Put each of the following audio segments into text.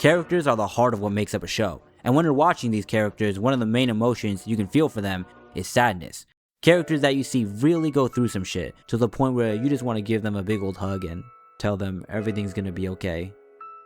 Characters are the heart of what makes up a show, and when you're watching these characters, one of the main emotions you can feel for them is sadness. Characters that you see really go through some shit, to the point where you just want to give them a big old hug and tell them everything's gonna be okay.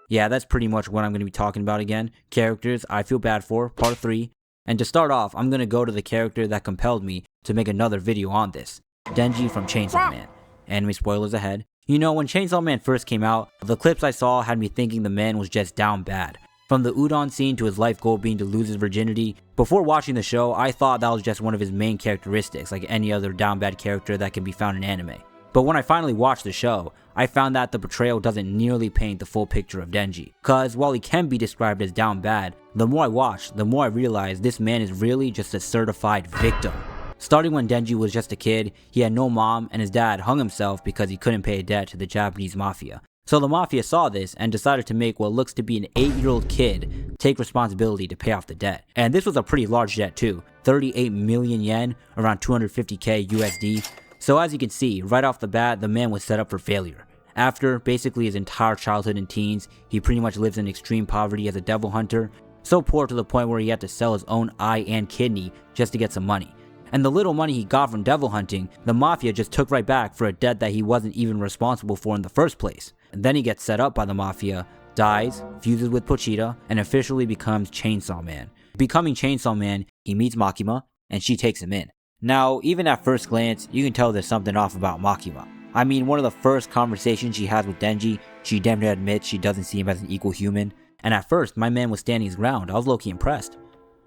Yeah, that's pretty much what I'm gonna be talking about again. Characters I feel bad for, part 3. And to start off, I'm gonna go to the character that compelled me to make another video on this. Denji from Chainsaw Man. Anime spoilers ahead. You know, when Chainsaw Man first came out, the clips I saw had me thinking the man was just down bad. From the udon scene to his life goal being to lose his virginity, before watching the show, I thought that was just one of his main characteristics, like any other down bad character that can be found in anime. But when I finally watched the show, I found that the portrayal doesn't nearly paint the full picture of Denji. Cause while he can be described as down bad, the more I watched, the more I realized this man is really just a certified victim. Starting when Denji was just a kid, he had no mom and his dad hung himself because he couldn't pay a debt to the Japanese mafia. So the mafia saw this and decided to make what looks to be an 8-year-old kid take responsibility to pay off the debt. And this was a pretty large debt too, 38 million yen, around 250k USD. So as you can see, right off the bat, the man was set up for failure. After basically his entire childhood and teens, he pretty much lives in extreme poverty as a devil hunter, so poor to the point where he had to sell his own eye and kidney just to get some money. And the little money he got from devil hunting, the mafia just took right back for a debt that he wasn't even responsible for in the first place. And then he gets set up by the mafia, dies, fuses with Pochita, and officially becomes Chainsaw Man. Becoming Chainsaw Man, he meets Makima, and she takes him in. Now, even at first glance, you can tell there's something off about Makima. I mean, one of the first conversations she has with Denji, she damn near admits she doesn't see him as an equal human. And at first, my man was standing his ground. I was low-key impressed.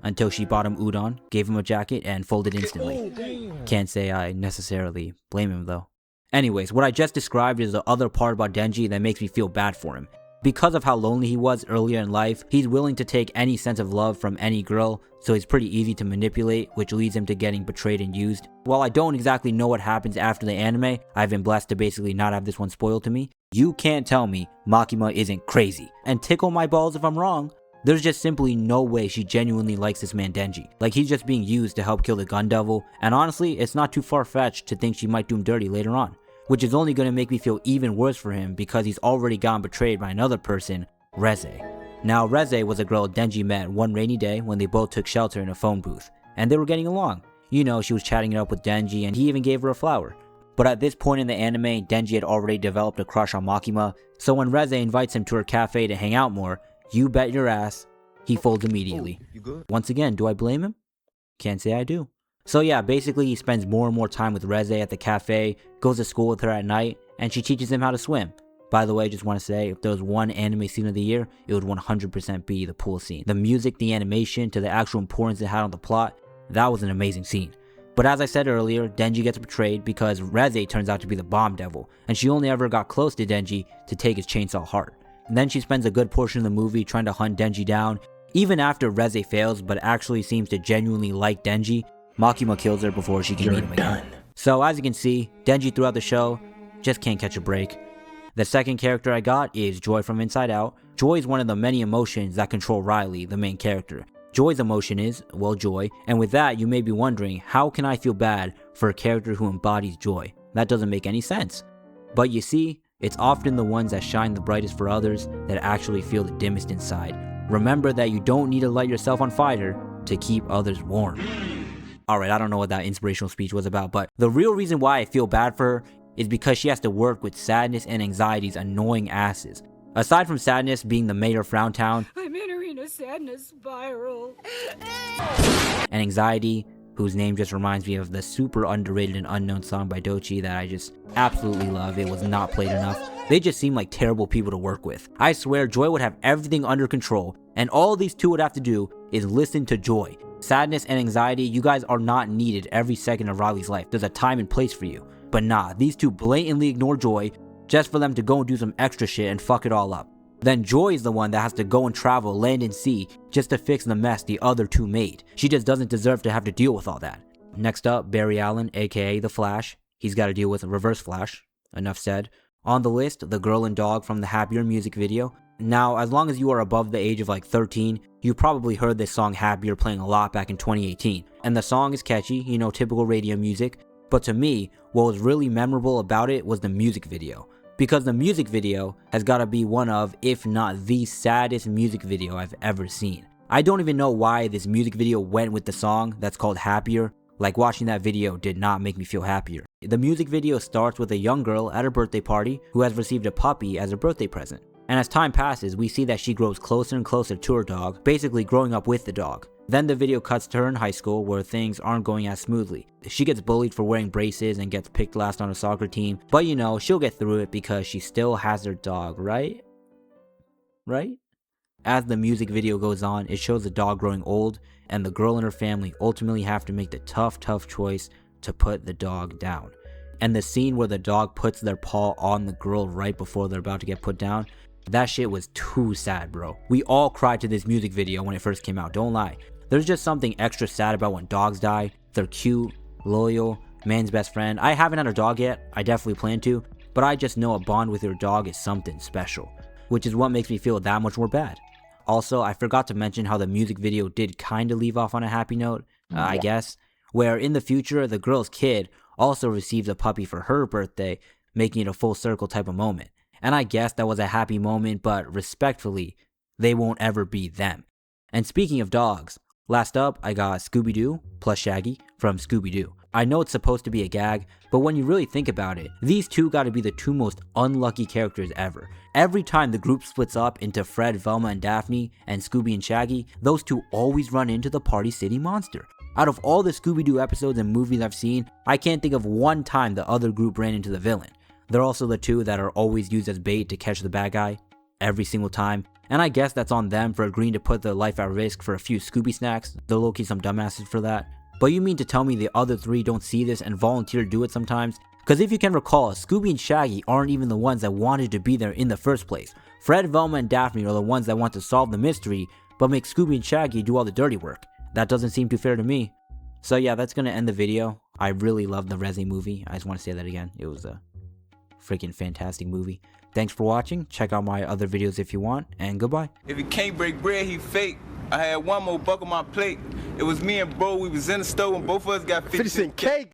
Until she bought him udon, gave him a jacket, and folded instantly. Can't say I necessarily blame him though. Anyways, what I just described is the other part about Denji that makes me feel bad for him. Because of how lonely he was earlier in life, he's willing to take any sense of love from any girl, so he's pretty easy to manipulate, which leads him to getting betrayed and used. While I don't exactly know what happens after the anime, I've been blessed to basically not have this one spoiled to me, you can't tell me Makima isn't crazy. And tickle my balls if I'm wrong. There's just simply no way she genuinely likes this man Denji. Like, he's just being used to help kill the gun devil, and honestly, it's not too far-fetched to think she might do him dirty later on. Which is only going to make me feel even worse for him because he's already gotten betrayed by another person, Reze. Now, Reze was a girl Denji met one rainy day when they both took shelter in a phone booth, and they were getting along. You know, she was chatting it up with Denji and he even gave her a flower. But at this point in the anime, Denji had already developed a crush on Makima, so when Reze invites him to her cafe to hang out more, you bet your ass, he folds immediately. Once again, do I blame him? Can't say I do. So yeah, basically he spends more and more time with Reze at the cafe, goes to school with her at night, and she teaches him how to swim. By the way, just want to say, if there was one anime scene of the year, it would 100% be the pool scene. The music, the animation, to the actual importance it had on the plot, that was an amazing scene. But as I said earlier, Denji gets betrayed because Reze turns out to be the bomb devil, and she only ever got close to Denji to take his chainsaw heart. And then she spends a good portion of the movie trying to hunt Denji down. Even after Reze fails but actually seems to genuinely like Denji, Makima kills her before she can meet him again. So as you can see, Denji throughout the show just can't catch a break. The second character I got is Joy from Inside Out. Joy is one of the many emotions that control Riley, the main character. Joy's emotion is, well, joy, and with that you may be wondering, how can I feel bad for a character who embodies joy? That doesn't make any sense. But you see, it's often the ones that shine the brightest for others that actually feel the dimmest inside. Remember that you don't need to light yourself on fire to keep others warm. Alright, I don't know what that inspirational speech was about, but the real reason why I feel bad for her is because she has to work with sadness and anxiety's annoying asses. Aside from sadness being the mayor of Frowntown, I'm entering a sadness spiral. and anxiety, whose name just reminds me of the super underrated and unknown song by Dochi that I just absolutely love. It was not played enough. They just seem like terrible people to work with. I swear Joy would have everything under control, and all these two would have to do is listen to Joy. Sadness and anxiety, you guys are not needed every second of Riley's life. There's a time and place for you. But nah, these two blatantly ignore Joy just for them to go and do some extra shit and fuck it all up. Then Joy is the one that has to go and travel land and sea just to fix the mess the other two made. She just doesn't deserve to have to deal with all that. Next up, Barry Allen, aka The Flash. He's got to deal with Reverse Flash. Enough said. On the list, the girl and dog from the Happier music video. Now, as long as you are above the age of like 13, you probably heard this song Happier playing a lot back in 2018. And the song is catchy, you know, typical radio music. But to me, what was really memorable about it was the music video. because the music video has gotta be one of, if not the saddest music video I've ever seen. I don't even know why this music video went with the song that's called Happier. Like, watching that video did not make me feel happier. The music video starts with a young girl at her birthday party who has received a puppy as a birthday present. And as time passes, we see that she grows closer and closer to her dog, basically growing up with the dog. Then the video cuts to her in high school where things aren't going as smoothly. She gets bullied for wearing braces and gets picked last on a soccer team, but you know, she'll get through it because she still has her dog, right? Right? As the music video goes on, it shows the dog growing old, and the girl and her family ultimately have to make the tough choice to put the dog down. And the scene where the dog puts their paw on the girl right before they're about to get put down, that shit was too sad, bro. We all cried to this music video when it first came out, don't lie. There's just something extra sad about when dogs die. They're cute, loyal, man's best friend. I haven't had a dog yet, I definitely plan to, but I just know a bond with your dog is something special, which is what makes me feel that much more bad. Also, I forgot to mention how the music video did kinda leave off on a happy note, I guess, where in the future, the girl's kid also receives a puppy for her birthday, making it a full circle type of moment. And I guess that was a happy moment, but respectfully, they won't ever be them. And speaking of dogs, last up, I got Scooby-Doo plus Shaggy from Scooby-Doo. I know it's supposed to be a gag, but when you really think about it, these two gotta be the two most unlucky characters ever. Every time the group splits up into Fred, Velma, and Daphne, and Scooby and Shaggy, those two always run into the Party City Monster. Out of all the Scooby-Doo episodes and movies I've seen, I can't think of one time the other group ran into the villain. They're also the two that are always used as bait to catch the bad guy, every single time. And I guess that's on them for agreeing to put their life at risk for a few Scooby snacks. They're low-key some dumbasses for that. But you mean to tell me the other three don't see this and volunteer to do it sometimes? Because if you can recall, Scooby and Shaggy aren't even the ones that wanted to be there in the first place. Fred, Velma, and Daphne are the ones that want to solve the mystery, but make Scooby and Shaggy do all the dirty work. That doesn't seem too fair to me. So yeah, that's gonna end the video. I really love the Resi movie. I just want to say that again. It was a freaking fantastic movie. Thanks for watching. Check out my other videos if you want, and goodbye. If he can't break bread, he fake. I had one more buck on my plate. It was me and bro, we was in the store and both of us got 50 cent cake.